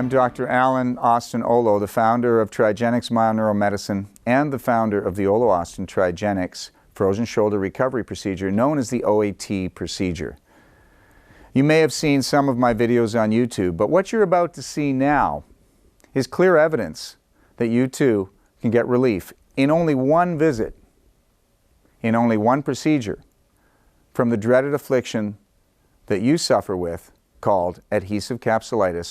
I'm Dr. Alan Austin Olo, the founder of Trigenics Myoneuromedicine and the founder of the Olo Austin Trigenics Frozen Shoulder Recovery Procedure, known as the OAT procedure. You may have seen some of my videos on YouTube, but what you're about to see now is clear evidence that you too can get relief in only one visit, in only one procedure, from the dreaded affliction that you suffer with called adhesive capsulitis